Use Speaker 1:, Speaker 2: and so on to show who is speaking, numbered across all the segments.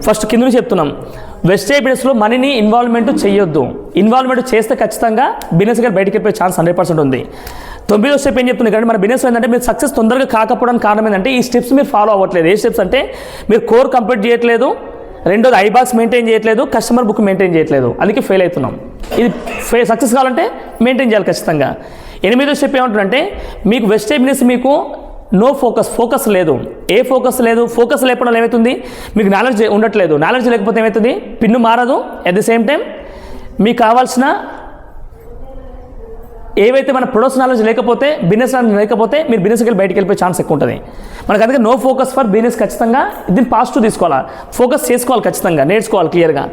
Speaker 1: First కింద నుంచి చెప్తున్నాం, వెస్టేజ్ బిజినెస్లో మనీని ఇన్వాల్వ్మెంట్ చేయొద్దు. ఇన్వాల్వ్మెంట్ చేస్తే ఖచ్చితంగా బిజినెస్ గారు బయటికి వెళ్ళిపోయే ఛాన్స్ 100% ఉంది. 9వ స్టెప్ ఏం చెప్తుంది కానీ మన బిజినెస్ ఏంటంటే మీరు సక్సెస్ తొందరగా కాకపోవడానికి కారణం ఏంటంటే ఈ స్టెప్స్ మీరు ఫాలో అవ్వట్లేదు. ఏ స్టెప్స్ అంటే మీరు కోర్ కంప్లీట్ చేయట్లేదు, రెండోది ఐబాక్స్ మెయింటైన్ చేయట్లేదు, కస్టమర్ బుక్ మెయింటైన్ చేయట్లేదు, అందుకే ఫెయిల్ అవుతున్నాం. ఇది సక్సెస్ కావాలంటే మెయింటైన్ చేయాలి ఖచ్చితంగా. 8వ స్టెప్ ఏమంటుందంటే మీకు వెస్టేజ్ బిజినెస్ మీకు నో ఫోకస్ లేదు. ఏ ఫోకస్ లేదు? ఫోకస్ లేకపోవడం ఏమవుతుంది, మీకు నాలెడ్జ్ ఉండట్లేదు. నాలెడ్జ్ లేకపోతే ఏమవుతుంది, పిన్ను మారదు. అట్ ది సేమ్ టైం మీకు కావాల్సిన ఏవైతే మన ప్రొడక్ట్స్ నాలెడ్జ్ లేకపోతే, బిజినెస్ నాలెడ్జ్ లేకపోతే మీరు బిజినెస్కి వెళ్ళి బయటికి వెళ్ళిపోయే ఛాన్స్ ఎక్కువ ఉంటుంది మనకు. అందుకే నో ఫోకస్ ఫర్ బిజినెస్ ఖచ్చితంగా దీన్ని పాజిటివ్ తీసుకోవాలి, ఫోకస్ చేసుకోవాలి ఖచ్చితంగా, నేర్చుకోవాలి క్లియర్గా.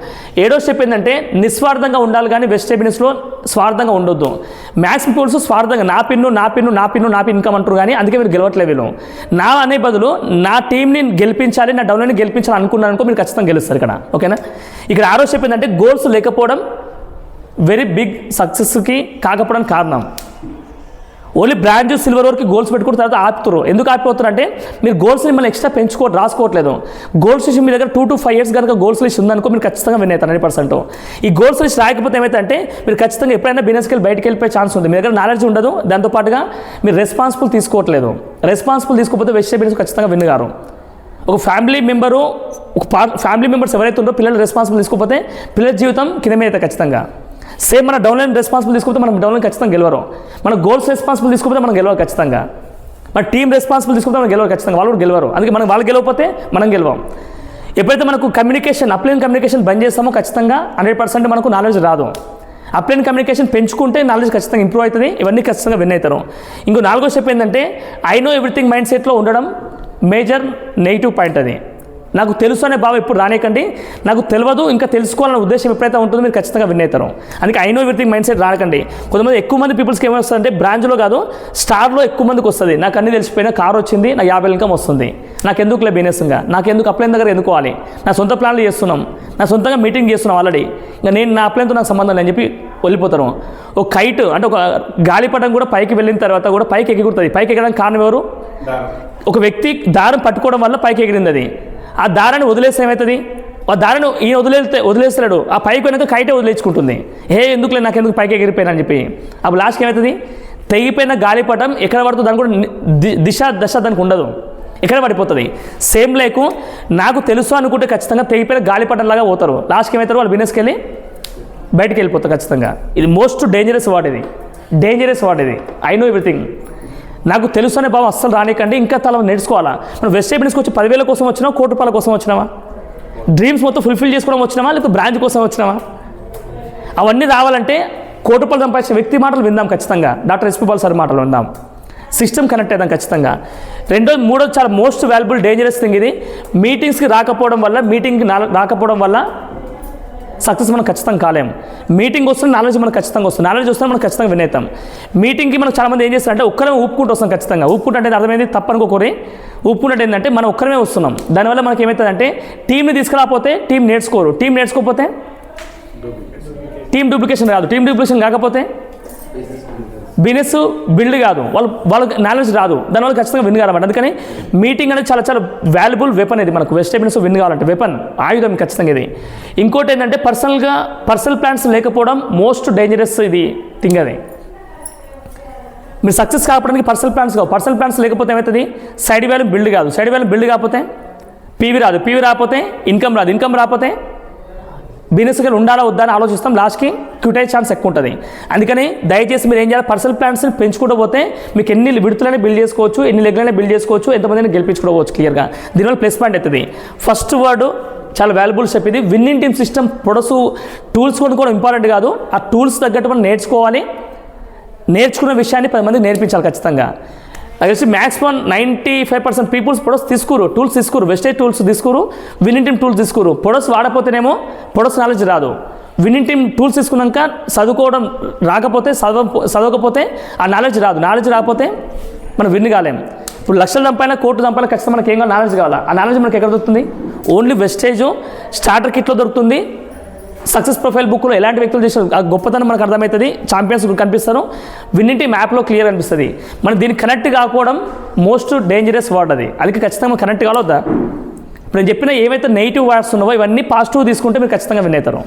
Speaker 1: 7వ స్టెప్ ఏంటంటే నిస్వార్థంగా ఉండాలి కానీ వెస్టేజ్ బిజినెస్లో స్వార్థంగా ఉండొద్దు. మ్యాక్స్ పీపుల్స్ స్వార్థంగా నా పిన్ను ఇన్కమ్ అంటారు కానీ అందుకే మీరు గెలవట్లేదు. వీళ్ళు నా అనే బదులు నా టీంని గెలిపించాలి, నా డౌన్లైన్ని గెలిపించాలి అనుకున్నారనుకో మీరు ఖచ్చితంగా గెలుస్తారు ఇక్కడ. ఓకేనా? ఇక్కడ 6వ స్టెప్ ఏంటంటే గోల్స్ లేకపోవడం వెరీ బిగ్ సక్సెస్కి కాకపోవడానికి కారణం. ఓన్లీ బ్రాంజ్ సిల్వర్ వరకు గోల్స్ పెట్టుకున్న తర్వాత ఆపుతారు. ఎందుకు ఆపిపోతారు అంటే మీరు గోల్స్ని మళ్ళీ ఎక్స్ట్రా రాసుకోవట్లేదు. గోల్స్ లిస్ట్ మీ దగ్గర 2 to 5 years కనుక గోల్స్ లిస్ట్ ఉందనుకో మీరు ఖచ్చితంగా విన్ అవుతారు 100%. ఈ గోల్స్ లిస్ట్ రాకపోతే ఏమైతే మీరు ఖచ్చితంగా ఎప్పుడైనా బిజినెస్కి వెళ్ళి బయటికి వెళ్ళిపోయే ఛాన్స్ ఉంది. మీ దగ్గర నాలెడ్జ్ ఉండదు, దాంతోపాటుగా మీరు రెస్పాన్సిబుల్ తీసుకోవట్లేదు. రెస్పాన్సిబుల్ తీసుకోకపోతే వెస్టేజ్ బిజినెస్ ఖచ్చితంగా విన్ గారు. ఒక ఫ్యామిలీ మెంబర్స్ ఎవరైతే ఉన్నారో పిల్లలు రెస్పాన్సిబుల్ తీసుకోకపోతే పిల్లల జీవితం కింద మీద అవుతాయి ఖచ్చితంగా. సేమ్ మన డౌన్లైన్ రెస్పాన్సిబుల్ తీసుకుంటే మనం డౌన్లైన్ ఖచ్చితంగా గెలవరు. మన గోల్స్ రెస్పాన్సిబుల్ తీసుకుంటే మనం గెలవాలి ఖచ్చితంగా. మన టీం రెస్పాన్సిబుల్ తీసుకుంటే మనం గెలవాలి ఖచ్చితంగా, వాళ్ళు కూడా గెలవరు. అందుకే మనం వాళ్ళు గెలవకపోతే మనం గెలవం. ఎప్పుడైతే మనకు అప్లైన్ కమ్యూనికేషన్ బంద్ చేస్తామో ఖచ్చితంగా 100% మనకు నాలెడ్జ్ రాదు. అప్లైన్ కమ్యూనికేషన్ పెంచుకుంటే నాలెడ్జ్ ఖచ్చితంగా ఇంప్రూవ్ అవుతుంది, ఇవన్నీ ఖచ్చితంగా విన్ అవుతారు. ఇంకో 4వ స్టెప్ ఏంటంటే ఐ నో ఎవ్రీథింగ్ మైండ్ సెట్లో ఉండడం మేజర్ నెగిటివ్ పాయింట్. అది నాకు తెలుసు అనే భావం ఎప్పుడు రానికండి. నాకు తెలియదు ఇంకా తెలుసుకోవాలనే ఉద్దేశం ఎప్పుడైతే ఉంటుందో మీరు ఖచ్చితంగా విన్ అవుతారు. అందుకే I know everything mind set రాకండి. కొంతమంది ఎక్కువ మంది పీపుల్స్కి ఏమొస్తుందంటే బ్రాంచ్లో కాదు స్టార్లో ఎక్కువ మందికి వస్తుంది. నాకు అన్ని తెలిసిపోయినా కార్ వచ్చింది, నాకు 50 ఇన్కమ్ వస్తుంది, నాకు ఎందుకు బిజినెస్గా, నాకు ఎందుకు అప్లైన్ దగ్గర ఎందుకోవాలి, నా సొంత ప్లాన్లు చేస్తున్నాం, నా సొంతంగా మీటింగ్ చేస్తున్నాం ఆల్రెడీ, ఇంకా నేను నా అప్లైన్తో నాకు సంబంధం లేని చెప్పి వెళ్ళిపోతారు. ఒక కైట్ అంటే ఒక గాలిపటం కూడా పైకి వెళ్ళిన తర్వాత కూడా పైకి ఎగురుతుంది. పైకి ఎగడానికి కారణం ఎవరు? ఒక వ్యక్తి దారం పట్టుకోవడం వల్ల పైకి ఎగిరింది. అది ఆ దారాన్ని వదిలేస్తే ఏమవుతుంది, ఆ దారాన్ని ఈయన వదిలేస్తాడు, ఆ పైకి వెనక కైటే వదిలేసుకుంటుంది. ఎందుకులే నాకు ఎందుకు పైకి ఎగిరిపోయినా అని చెప్పి. అప్పుడు లాస్ట్కి ఏమవుతుంది, తెగిపోయిన గాలిపటం ఎక్కడ పడుతుంది దానికి కూడా దశ దానికి ఉండదు, ఎక్కడ పడిపోతుంది. సేమ్ లేకు నాకు తెలుసు అనుకుంటే ఖచ్చితంగా తెగిపోయిన గాలిపటంలాగా పోతారు. లాస్ట్కి ఏమవుతారు, వాళ్ళు బిజినెస్కి వెళ్ళి బయటికి వెళ్ళిపోతారు ఖచ్చితంగా. ఇది మోస్ట్ డేంజరస్ వర్డ్, ఇది ఐ నో ఎవ్రీథింగ్. నాకు తెలుసు అనే భావం అస్సలు రానికండి. ఇంకా తల నేర్చుకోవాలా. మనం వెస్టేజ్ బిజినెస్కి వచ్చి 10,000 కోసం వచ్చినావా, ₹1,00,00,000 కోసం వచ్చినావా, డ్రీమ్స్ మొత్తం ఫుల్ఫిల్ చేసుకోవడం వచ్చినావా, లేకపోతే బ్రాంచ్ కోసం వచ్చినావా? అవన్నీ రావాలంటే ₹1,00,00,000 సంపాదించిన వ్యక్తి మాటలు విందాం ఖచ్చితంగా. డాక్టర్ ఎస్పీ పాల్ సార్ మాటలు విందాం. సిస్టమ్ కనెక్ట్ అవుదాం ఖచ్చితంగా. మూడోది చాలా మోస్ట్ వాల్యుబుల్ డేంజరస్ థింగ్ ఇది. మీటింగ్కి రాకపోవడం వల్ల సక్సెస్ మనం ఖచ్చితంగా కాలేము. మీటింగ్ వస్తుంది, నాలెడ్జ్ మనకు ఖచ్చితంగా వస్తుంది. నాలెడ్జ్ వస్తే మనం ఖచ్చితంగా విన్ అవుతాం. మీటింగ్కి మనం చాలామంది ఏం చేస్తారంటే ఒక్కరే ఊపుకుంటూ వస్తాం ఖచ్చితంగా. ఊపుకుంటే అంటే అర్థమైంది తప్పనుకోకూరి. ఊపుకుంటే ఏంటంటే మనం ఒక్కరమే వస్తున్నాం. దానివల్ల మనకి ఏమవుతుందంటే టీంని తీసుకురాకపోతే టీం నేర్చుకోరు, టీం నేర్చుకోకపోతే టీం డూప్లికేషన్ కాదు, టీం డూప్లికేషన్ కాకపోతే బిజినెస్ బిల్డ్ కాదు, వాళ్ళకి నాలెడ్జ్ రాదు, దానివల్ల ఖచ్చితంగా విన్ కావాలంటే. అందుకని మీటింగ్ అనేది చాలా చాలా వాల్యుబుల్ వెపన్. ఇది మనకు వెస్టేజ్ బిజినెస్ విన్ కావాలంటే వెపన్, ఆయుధం ఖచ్చితంగా ఇది. ఇంకోటి ఏంటంటే పర్సనల్ ప్లాన్స్ లేకపోవడం మోస్ట్ డేంజరస్ ఇది థింగ్. అది మీరు సక్సెస్ కాకపోవడానికి పర్సనల్ ప్లాన్స్ కావు. పర్సనల్ ప్లాన్స్ లేకపోతే ఏమవుతుంది, సైడ్ వాల్యూ బిల్డ్ కాదు, సైడ్ వాల్యూ బిల్డ్ కాకపోతే పీవీ రాదు, పీవీ రాకపోతే ఇన్కమ్ రాదు, ఇన్కమ్ రాకపోతే బిజినెస్గా ఉండాలా వద్దా అని ఆలోచిస్తాం. లాస్ట్కి క్విట్ అయ్యే ఛాన్స్ ఎక్కువ ఉంటుంది. అందుకని దయచేసి మీరు ఏం చేయాలి, పర్సనల్ ప్లాన్స్ని పెంచుకుంటూ పోతే మీకు ఎన్ని విడుదలనే బిల్డ్ చేసుకోవచ్చు, ఎన్ని లెగ్లనే బిల్డ్ చేసుకోవచ్చు, ఎంతమందిని గెలిపించుకోవచ్చు క్లియర్గా. దీనివల్ల ప్లస్ పాయింట్ అవుతుంది. ఫస్ట్ వర్డ్ చాలా వాల్యుబుల్ స్టెప్ ఇది. Winning team system products tools కూడా ఇంపార్టెంట్ కాదు, ఆ టూల్స్ తగ్గట్టు మనం నేర్చుకోవాలి. నేర్చుకున్న విషయాన్ని 10 మందికి నేర్పించాలి ఖచ్చితంగా. నాకు తెలిసి మ్యాక్సిమం 95% పీపుల్స్ ప్రొడక్ట్స్ తీసుకోరు, టూల్స్ తీసుకోరు, వెస్టేజ్ టూల్స్ తీసుకోరు, విన్నింగ్ టీమ్ టూల్స్ తీసుకోరు. ప్రొడక్ట్స్ వాడపోతేనేమో ప్రొడక్ట్స్ నాలెడ్జ్ రాదు. విన్నింగ్ టీమ్ టూల్స్ తీసుకున్నాక చదువుకోవడం రాకపోతే చదవకపోతే ఆ నాలెడ్జ్ రాదు. నాలెడ్జ్ రాకపోతే మనం విన్ కాలేము. ఇప్పుడు లక్షలు సంపాదినా ₹1,00,00,000 సంపాదినా ఖచ్చితంగా మనకి ఏం కావాలి, నాలెడ్జ్ కావాలా. ఆ నాలెడ్జ్ మనకి ఎక్కడ దొరుకుతుంది, ఓన్లీ వెస్టేజ్ స్టార్టర్ కిట్లో దొరుకుతుంది. సక్సెస్ ప్రొఫైల్ బుక్లో ఎలాంటి వ్యక్తులు చేసిన ఆ గొప్పతనం మనకు అర్థమవుతుంది. ఛాంపియన్స్ కనిపిస్తారు, విన్నింగ్ టీమ్ యాప్లో క్లియర్ అనిపిస్తుంది. మనం దీనికి కనెక్ట్ కాకపోవడం మోస్ట్ డేంజరస్ వర్డ్. అది ఖచ్చితంగా కనెక్ట్ కావద్దా. ఇప్పుడు నేను చెప్పిన ఏవైతే నెగిటివ్ వర్డ్స్ ఉన్నావో ఇవన్నీ పాజిటివ్ తీసుకుంటే మీరు ఖచ్చితంగా విన్ అవుతారు.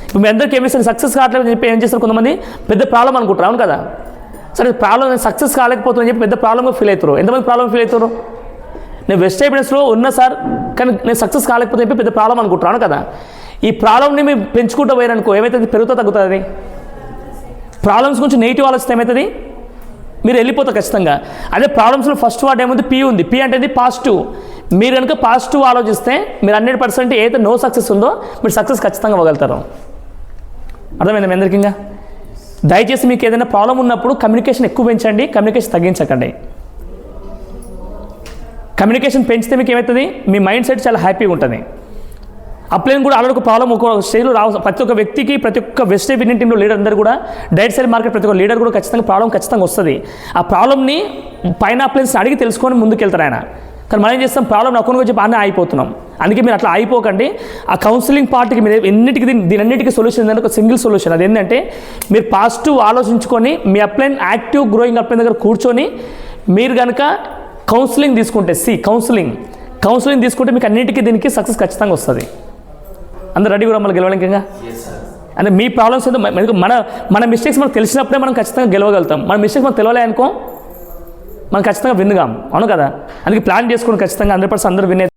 Speaker 1: ఇప్పుడు మీ అందరికీ ఏమిస్తారు సక్సెస్ కావట్లేదు అని చెప్పి ఏం చేస్తారు కొంతమంది పెద్ద ప్రాబ్లం అనుకుంటారు. అవును కదా, సరే ప్రాబ్లం సక్సెస్ కాలేకపోతుందని చెప్పి పెద్ద ప్రాబ్లంగా ఫీల్ అవుతారు. ఎంతమంది ప్రాబ్లం ఫీల్ అవుతారు? నేను వెస్ట్ హ్యాపీనెస్లో ఉన్నా సార్ కానీ నేను సక్సెస్ కాలేకపోతే చెప్పి పెద్ద ప్రాబ్లం అనుకుంటాను. అవును కదా, ఈ ప్రాబ్లమ్ని మీరు పెంచుకుంటూ పోయారనుకో ఏమవుతుంది, పెరుగుతా తగ్గుతుంది. ప్రాబ్లమ్స్ గురించి నెగిటివ్ ఆలోచిస్తే ఏమవుతుంది, మీరు వెళ్ళిపోతారు ఖచ్చితంగా. అదే ప్రాబ్లమ్స్లో ఫస్ట్ వర్డ్ ఏముంది, పీ ఉంది. పీ అంటే పాజిటివ్. మీరు కనుక పాజిటివ్ ఆలోచిస్తే మీరు 100% ఏదైతే నో సక్సెస్ ఉందో మీరు సక్సెస్ ఖచ్చితంగా అవ్వగలుగుతారు. అర్థమైందా మీ అందరికీ? ఇంకా దయచేసి మీకు ఏదైనా ప్రాబ్లం ఉన్నప్పుడు కమ్యూనికేషన్ ఎక్కువ పెంచండి, కమ్యూనికేషన్ తగ్గించకండి. కమ్యూనికేషన్ పెంచితే మీకు ఏమవుతుంది, మీ మైండ్ సెట్ చాలా హ్యాపీగా ఉంటుంది. అప్లైన్ కూడా ఆల్రెడీ ఒక ప్రాబ్లం ఒక స్టేజ్లో రావు. ప్రతి ఒక్క వ్యక్తికి ప్రతి ఒక్క వెస్ట్ ఇండియన్ టీంలో లీడర్ అందరూ కూడా డైరెక్ట్ సేల్ మార్కెట్ ప్రతి ఒక్క లీడర్ కూడా ఖచ్చితంగా ప్రాబ్లం ఖచ్చితంగా వస్తుంది. ఆ ప్రాబ్లమ్ని పైన అప్లైన్స్ అడిగి తెలుసుకొని ముందుకు వెళ్తారు ఆయన. కానీ మనం ఏం చేస్తాం, ప్రాబ్లం అకౌంట్కి వచ్చి బాగానే అయిపోతున్నాం. అందుకే మీరు అట్లా అయిపోకండి. ఆ కౌన్సిలింగ్ పార్ట్కి మీరు ఎన్నిటికి దీనన్నిటికీ సొల్యూషన్ ఏంటంటే ఒక సింగిల్ సొల్యూషన్. అది ఏంటంటే మీరు పాజిటివ్ ఆలోచించుకొని మీ అప్లైన్ యాక్టివ్ గ్రోయింగ్ అప్లైన్ దగ్గర కూర్చొని మీరు కనుక కౌన్సిలింగ్ తీసుకుంటే కౌన్సిలింగ్ తీసుకుంటే మీకు అన్నిటికీ దీనికి సక్సెస్ ఖచ్చితంగా వస్తుంది. అందరు రెడీ కూడా మళ్ళీ గెలవడానికి? అంటే మీ ప్రాబ్లమ్స్ ఏదో మన మిస్టేక్స్ మనకు తెలిసినప్పుడే మనం ఖచ్చితంగా గెలవగలుగుతాం. మన మిస్టేక్స్ మనకు తెలియలే అనుకో మనం ఖచ్చితంగా విన్గాం. అవును కదా, అందుకే ప్లాన్ చేసుకుని ఖచ్చితంగా 100% అందరూ విన్